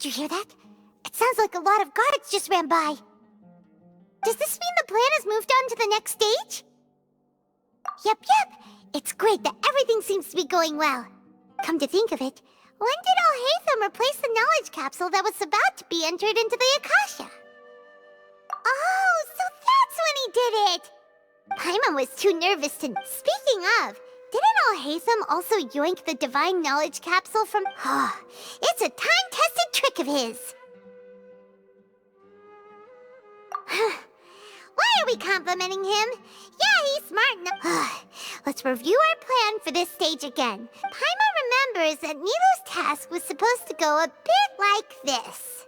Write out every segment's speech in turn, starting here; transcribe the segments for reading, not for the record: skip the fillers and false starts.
Did you hear that? It sounds like a lot of guards just ran by. Does this mean the plan has moved on to the next stage? Yep. It's great that everything seems to be going well. Come to think of it, when did Alhaitham replace the knowledge capsule that was about to be entered into the Akasha? Oh, so that's when he did it! Paimon was too nervous to... Speaking of, didn't Alhaitham also yoink the divine knowledge capsule from... it's a time-tested trick of his! Why are we complimenting him? Yeah, he's smart enough. Let's review our plan for this stage again. Paimon remembers that Nilou's task was supposed to go a bit like this.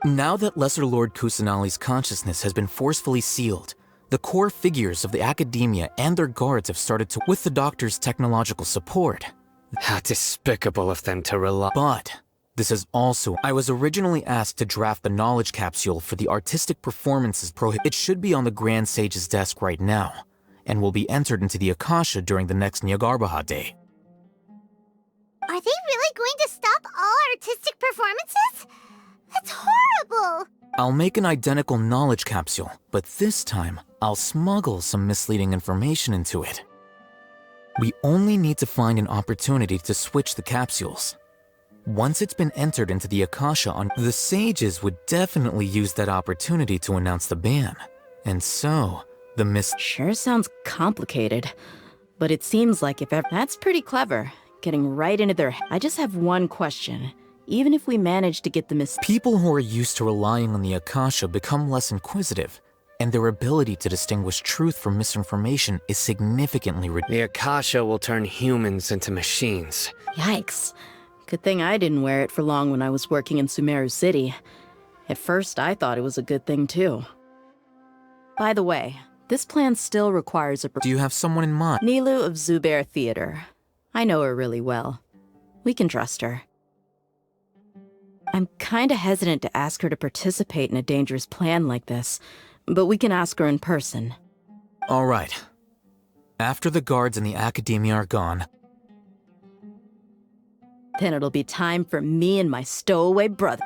Now that Lesser Lord Kusanali's consciousness has been forcefully sealed, the core figures of the academia and their guards have started to, with the doctor's technological support. How despicable of them to rely. But this is also, I was originally asked to draft the knowledge capsule for the artistic performances It should be on the Grand Sage's desk right now, and will be entered into the Akasha during the next Nyargarbaha Day. Are they really going to stop all artistic performances? That's horrible! I'll make an identical knowledge capsule, but this time, I'll smuggle some misleading information into it. We only need to find an opportunity to switch the capsules. Once it's been entered into the Akasha, the sages would definitely use that opportunity to announce the ban. And so, Sure sounds complicated, but it seems like that's pretty clever. Getting right into their... I just have one question. Even if we manage to get the People who are used to relying on the Akasha become less inquisitive, and their ability to distinguish truth from misinformation is significantly reduced. The Akasha will turn humans into machines. Yikes. Good thing I didn't wear it for long when I was working in Sumeru City. At first, I thought it was a good thing too. By the way, this plan still requires a... Do you have someone in mind? Nilou of Zubair Theater. I know her really well. We can trust her. I'm kinda hesitant to ask her to participate in a dangerous plan like this, but we can ask her in person. All right. After the guards and the academia are gone, then it'll be time for me and my stowaway brother.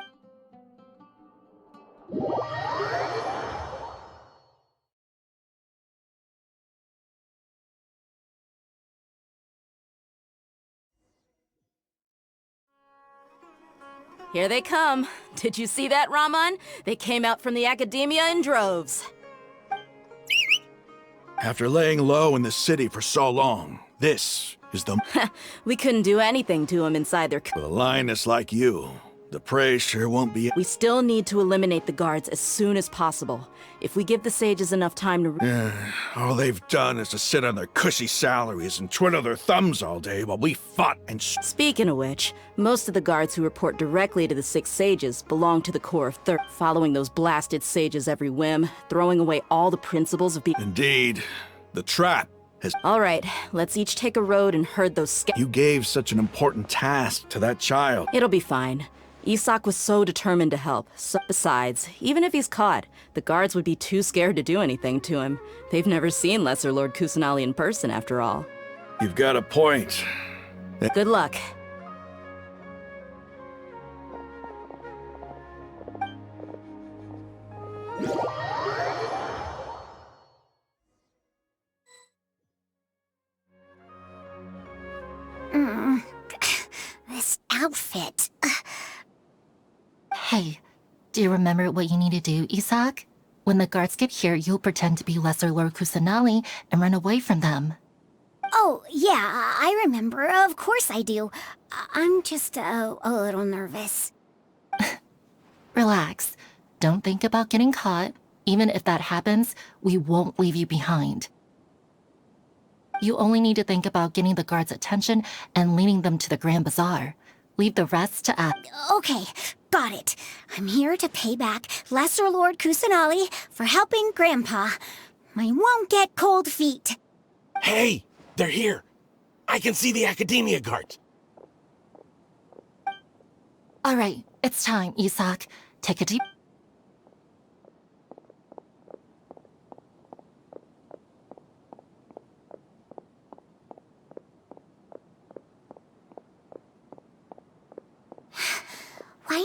Here they come. Did you see that, Raman? They came out from the academia in droves. After laying low in the city for so long, this is the... We couldn't do anything to them inside their... With a lioness like you, the prey sure won't be... We still need to eliminate the guards as soon as possible. If we give the sages enough time to... all they've done is to sit on their cushy salaries and twiddle their thumbs all day while we fought and... Speaking of which, most of the guards who report directly to the 6 sages belong to the core of following those blasted sages every whim, throwing away all the principles of... Indeed. The trap has... All right, let's each take a road and herd those... You gave such an important task to that child. It'll be fine. Isak was so determined to help. Besides, even if he's caught, the guards would be too scared to do anything to him. They've never seen Lesser Lord Kusanali in person, after all. You've got a point. Good luck. This outfit... Hey, do you remember what you need to do, Isak? When the guards get here, you'll pretend to be Lesser Lord Kusanali and run away from them. Oh, yeah, I remember. Of course I do. I'm just a little nervous. Relax. Don't think about getting caught. Even if that happens, we won't leave you behind. You only need to think about getting the guards' attention and leading them to the Grand Bazaar. Leave the rest to act. Okay, got it. I'm here to pay back Lesser Lord Kusanali for helping Grandpa. I won't get cold feet. Hey, they're here. I can see the Academia guards. All right, it's time, Isak. Take a deep...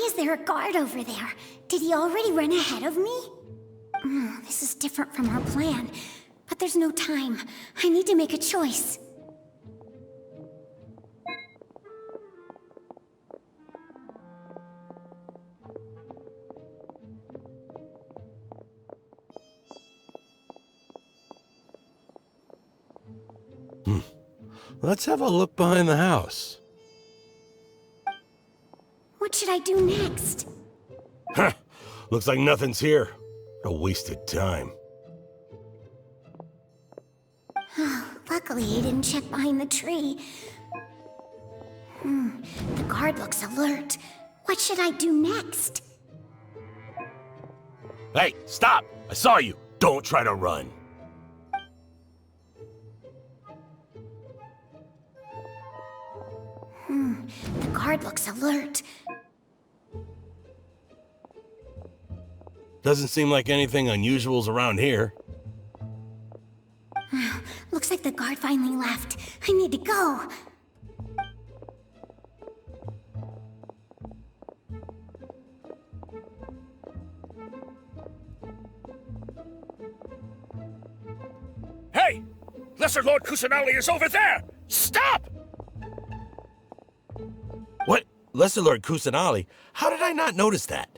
is there a guard over there? Did he already run ahead of me? This is different from our plan. But there's no time. I need to make a choice. Let's have a look behind the house. What should I do next? Huh. Looks like nothing's here. A wasted time. Luckily, he didn't check behind the tree. The guard looks alert. What should I do next? Hey, stop! I saw you! Don't try to run. The guard looks alert. Doesn't seem like anything unusual's around here. Looks like the guard finally left. I need to go. Hey! Lesser Lord Kusanali is over there! Stop! What? Lesser Lord Kusanali? How did I not notice that?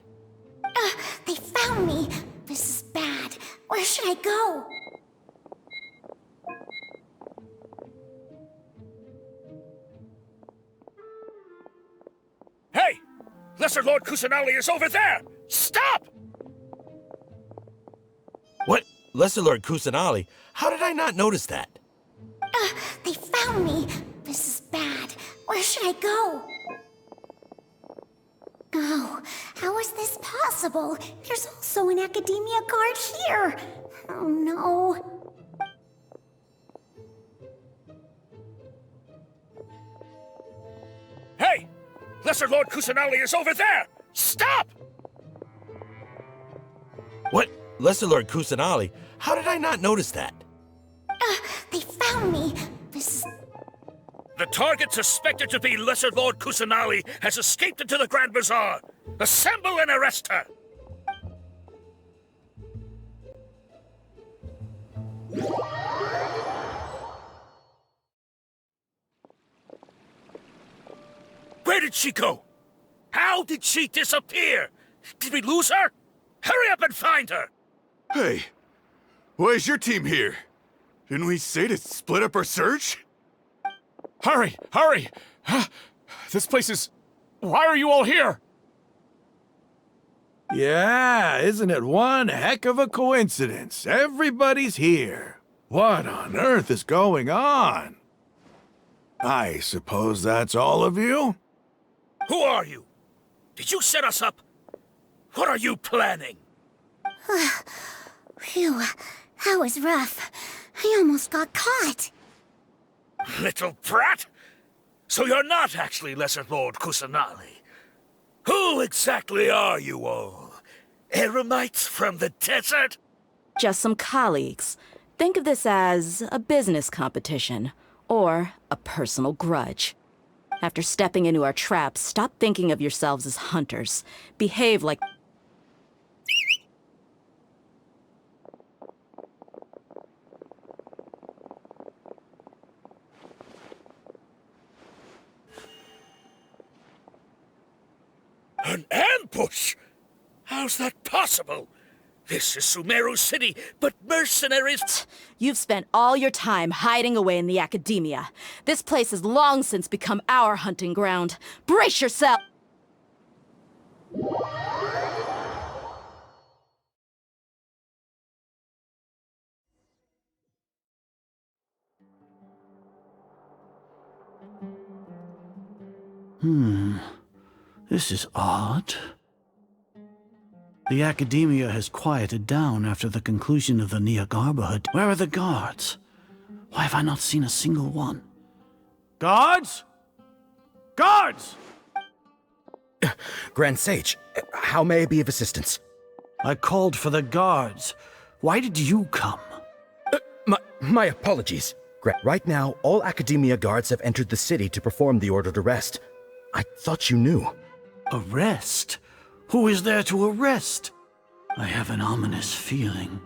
They found me. This is bad. Where should I go? Hey! Lesser Lord Kusanali is over there! Stop! What? Lesser Lord Kusanali? How did I not notice that? They found me. This is bad. Where should I go? Oh, how is this possible? There's also an academia guard here. Oh no. Hey! Lesser Lord Kusanali is over there! Stop! What? Lesser Lord Kusanali? How did I not notice that? They found me. This is... The target suspected to be Lesser Lord Kusanali has escaped into the Grand Bazaar. Assemble and arrest her! Where did she go? How did she disappear? Did we lose her? Hurry up and find her! Hey, why is your team here? Didn't we say to split up our search? Hurry! Hurry! This place is... Why are you all here? Yeah, isn't it one heck of a coincidence? Everybody's here. What on earth is going on? I suppose that's all of you? Who are you? Did you set us up? What are you planning? Phew, that was rough. I almost got caught. Little brat! So you're not actually Lesser Lord Kusanali. Who exactly are you all? Eremites from the desert? Just some colleagues. Think of this as a business competition, or a personal grudge. After stepping into our traps, stop thinking of yourselves as hunters. Behave like... An ambush? How's that possible? This is Sumeru City, but mercenaries... You've spent all your time hiding away in the academia. This place has long since become our hunting ground. Brace yourself! This is odd. The academia has quieted down after the conclusion of the Neogarbahood. Where are the guards? Why have I not seen a single one? Guards? Guards! Grand Sage, how may I be of assistance? I called for the guards. Why did you come? My apologies. Right now, all academia guards have entered the city to perform the ordered arrest. I thought you knew. Arrest? Who is there to arrest? I have an ominous feeling.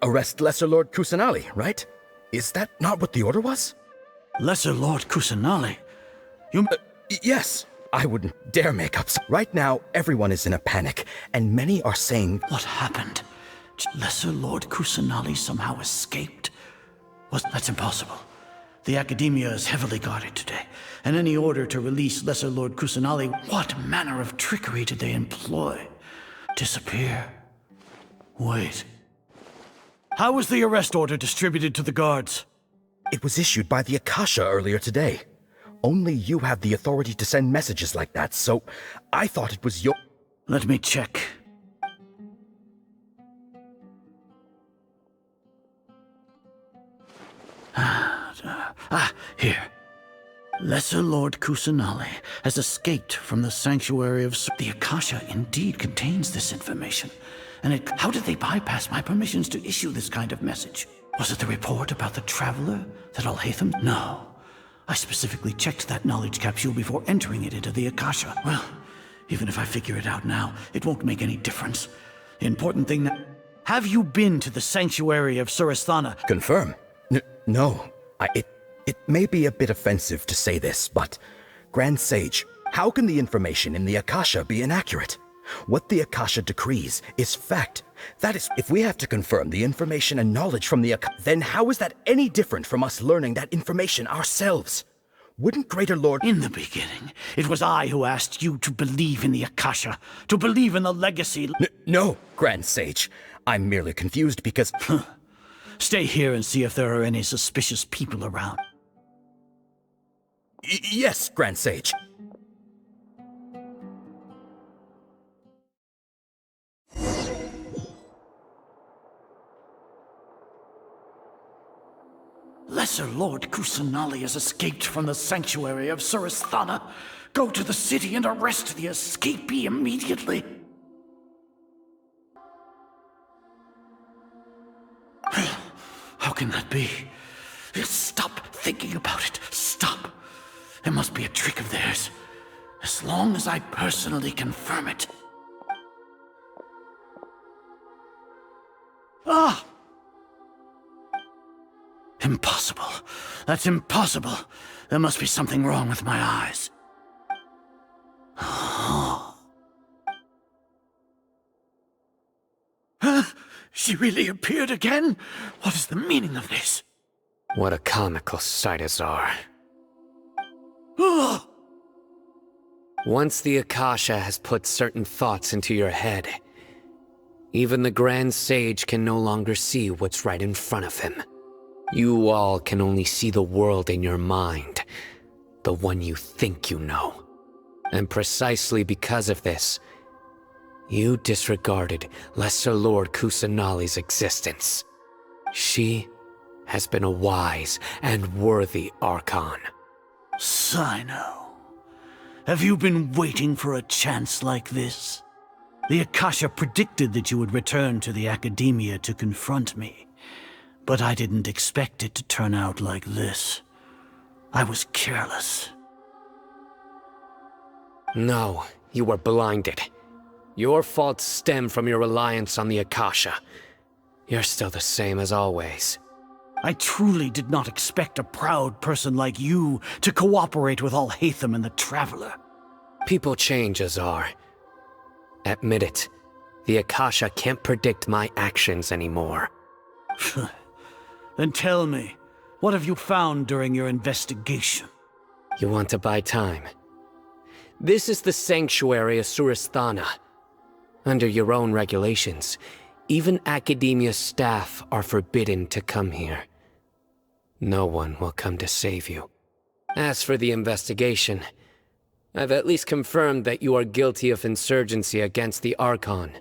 Arrest Lesser Lord Kusanali, right? Is that not what the order was? Lesser Lord Kusanali? You... Yes. I wouldn't dare make up. Right now, everyone is in a panic, and many are saying... What happened? Lesser Lord Kusanali somehow escaped? That's impossible. The Academia is heavily guarded today, and any order to release Lesser Lord Kusanali, what manner of trickery did they employ? Disappear? Wait. How was the arrest order distributed to the guards? It was issued by the Akasha earlier today. Only you have the authority to send messages like that, so I thought it was your... Let me check. Here. Lesser Lord Kusanali has escaped from the sanctuary of... The Akasha indeed contains this information. And how did they bypass my permissions to issue this kind of message? Was it the report about the traveler that Alhaitham? No. I specifically checked that knowledge capsule before entering it into the Akasha. Well, even if I figure it out now, it won't make any difference. The important thing that... Have you been to the sanctuary of Surasthana? Confirm? No. It may be a bit offensive to say this, but... Grand Sage, how can the information in the Akasha be inaccurate? What the Akasha decrees is fact. That is, if we have to confirm the information and knowledge from the Akasha, then how is that any different from us learning that information ourselves? Wouldn't Greater Lord... In the beginning, it was I who asked you to believe in the Akasha, to believe in the legacy... No, Grand Sage. I'm merely confused because... Stay here and see if there are any suspicious people around. Yes, Grand Sage. Lesser Lord Kusanali has escaped from the sanctuary of Surasthana. Go to the city and arrest the escapee immediately. How can that be? Stop thinking about it. Stop. It must be a trick of theirs. As long as I personally confirm it. Ah! Impossible. That's impossible. There must be something wrong with my eyes. She really appeared again? What is the meaning of this? What a comical sight, Azar. Once the Akasha has put certain thoughts into your head, even the Grand Sage can no longer see what's right in front of him. You all can only see the world in your mind, the one you think you know. And precisely because of this, you disregarded Lesser Lord Kusanali's existence. She has been a wise and worthy Archon. Sino, have you been waiting for a chance like this? The Akasha predicted that you would return to the Academia to confront me. But I didn't expect it to turn out like this. I was careless. No, you were blinded. Your faults stem from your reliance on the Akasha. You're still the same as always. I truly did not expect a proud person like you to cooperate with Alhaitham and the Traveler. People change, Azar. Admit it. The Akasha can't predict my actions anymore. Then tell me, what have you found during your investigation? You want to buy time? This is the sanctuary of Surasthana. Under your own regulations, even Academia staff are forbidden to come here. No one will come to save you. As for the investigation, I've at least confirmed that you are guilty of insurgency against the Archon.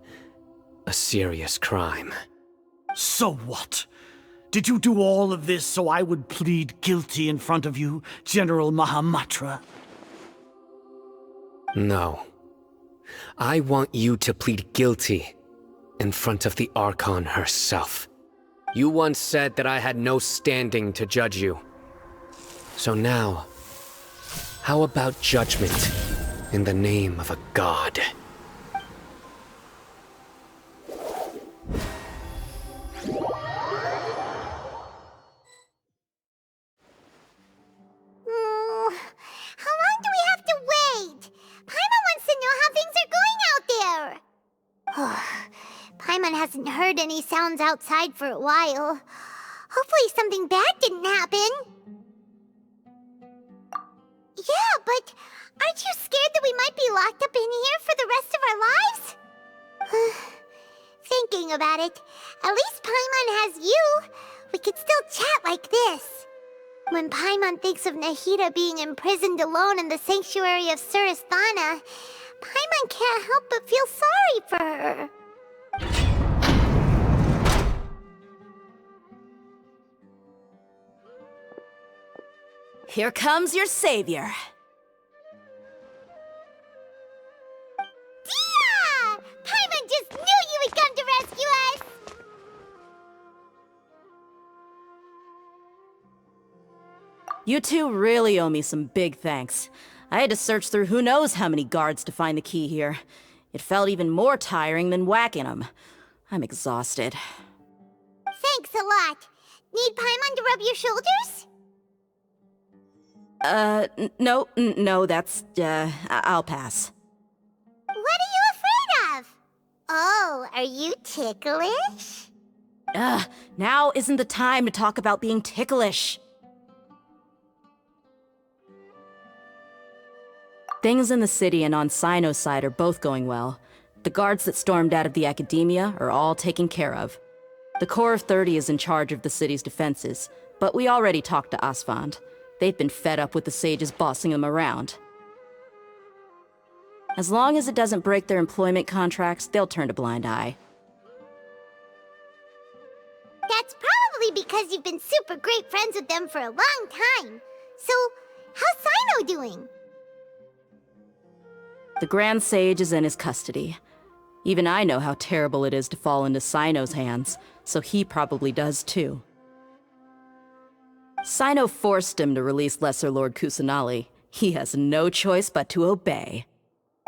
A serious crime. So what? Did you do all of this so I would plead guilty in front of you, General Mahamatra? No. I want you to plead guilty in front of the Archon herself. You once said that I had no standing to judge you. So now, how about judgment in the name of a god? heard any sounds outside for a while. Hopefully something bad didn't happen. Yeah, but aren't you scared that we might be locked up in here for the rest of our lives? Thinking about it, at least Paimon has you. We could still chat like this. When Paimon thinks of Nahida being imprisoned alone in the sanctuary of Surasthana, Paimon can't help but feel sorry for her. Here comes your savior. Dia! Paimon just knew you would come to rescue us! You two really owe me some big thanks. I had to search through who knows how many guards to find the key here. It felt even more tiring than whacking them. I'm exhausted. Thanks a lot. Need Paimon to rub your shoulders? No, that's, I'll pass. What are you afraid of? Oh, are you ticklish? Now isn't the time to talk about being ticklish. Things in the city and on Cyno's side are both going well. The guards that stormed out of the academia are all taken care of. The Corps of 30 is in charge of the city's defenses, but we already talked to Asfand. They've been fed up with the sages bossing them around. As long as it doesn't break their employment contracts, they'll turn a blind eye. That's probably because you've been super great friends with them for a long time. So, how's Cyno doing? The Grand Sage is in his custody. Even I know how terrible it is to fall into Cyno's hands, so he probably does too. Cyno forced him to release Lesser Lord Kusanali. He has no choice but to obey.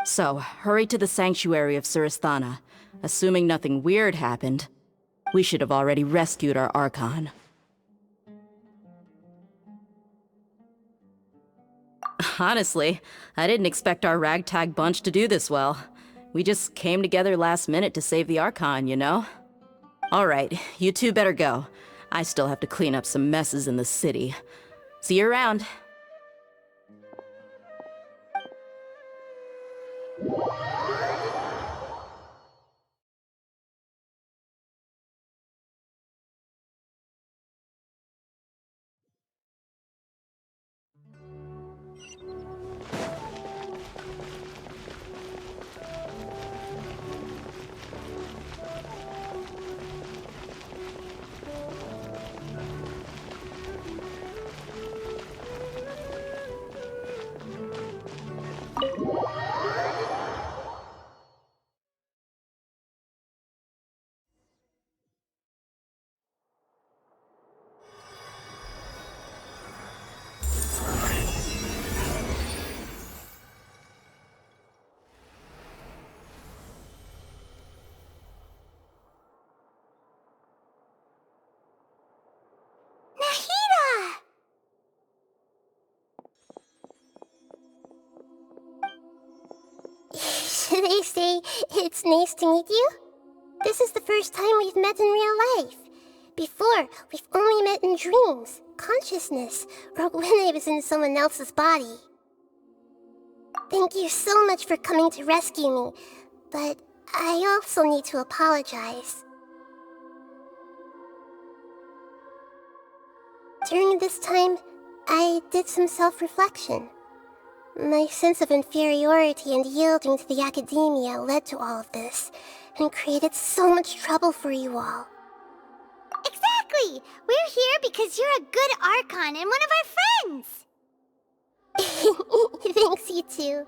So, hurry to the sanctuary of Surasthana. Assuming nothing weird happened, we should have already rescued our Archon. Honestly, I didn't expect our ragtag bunch to do this well. We just came together last minute to save the Archon, you know? Alright, you two better go. I still have to clean up some messes in the city. See you around. They say it's nice to meet you. This is the first time we've met in real life. Before, we've only met in dreams, consciousness, or when I was in someone else's body. Thank you so much for coming to rescue me, but I also need to apologize. During this time, I did some self-reflection. My sense of inferiority and yielding to the academia led to all of this, and created so much trouble for you all. Exactly! We're here because you're a good Archon and one of our friends! Thanks, you too.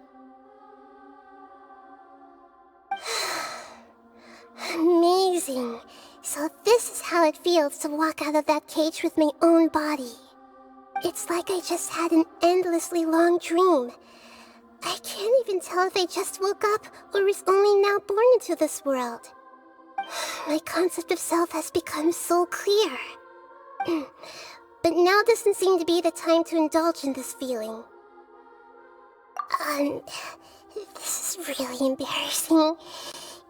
Amazing. So this is how it feels to walk out of that cage with my own body. It's like I just had an endlessly long dream. I can't even tell if I just woke up or was only now born into this world. My concept of self has become so clear. But now doesn't seem to be the time to indulge in this feeling. This is really embarrassing.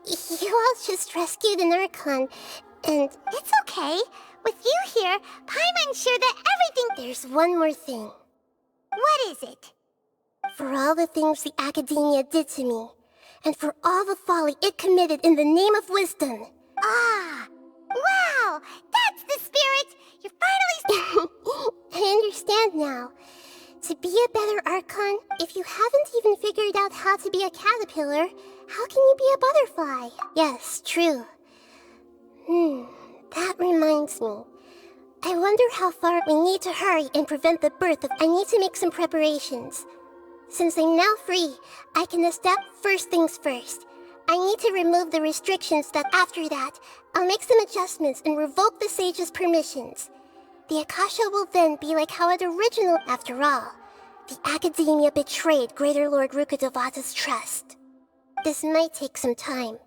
You all just rescued an Archon, and... It's okay. With you here, Paimon's sure that everything... There's one more thing. What is it? For all the things the Academia did to me, and for all the folly it committed in the name of wisdom. Ah! Wow! That's the spirit! You're finally... I understand now. To be a better Archon, if you haven't even figured out how to be a caterpillar, how can you be a butterfly? Yes, true. That reminds me. I wonder how far we need to hurry and prevent the birth of... I need to make some preparations. Since I'm now free, I can adapt first things first. I need to remove the restrictions that after that, I'll make some adjustments and revoke the sage's permissions. The Akasha will then be like how it original. After all, the Academia betrayed Greater Lord Rukkhadevata's trust. This might take some time.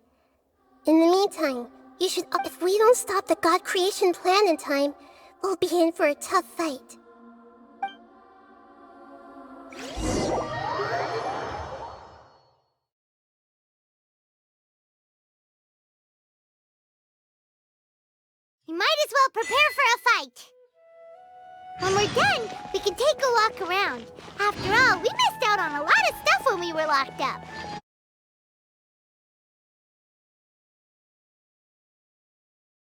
In the meantime, you should... If we don't stop the God creation plan in time, we'll be in for a tough fight. You might as well prepare for a fight. When we're done, we can take a walk around. After all, we missed out on a lot of stuff when we were locked up.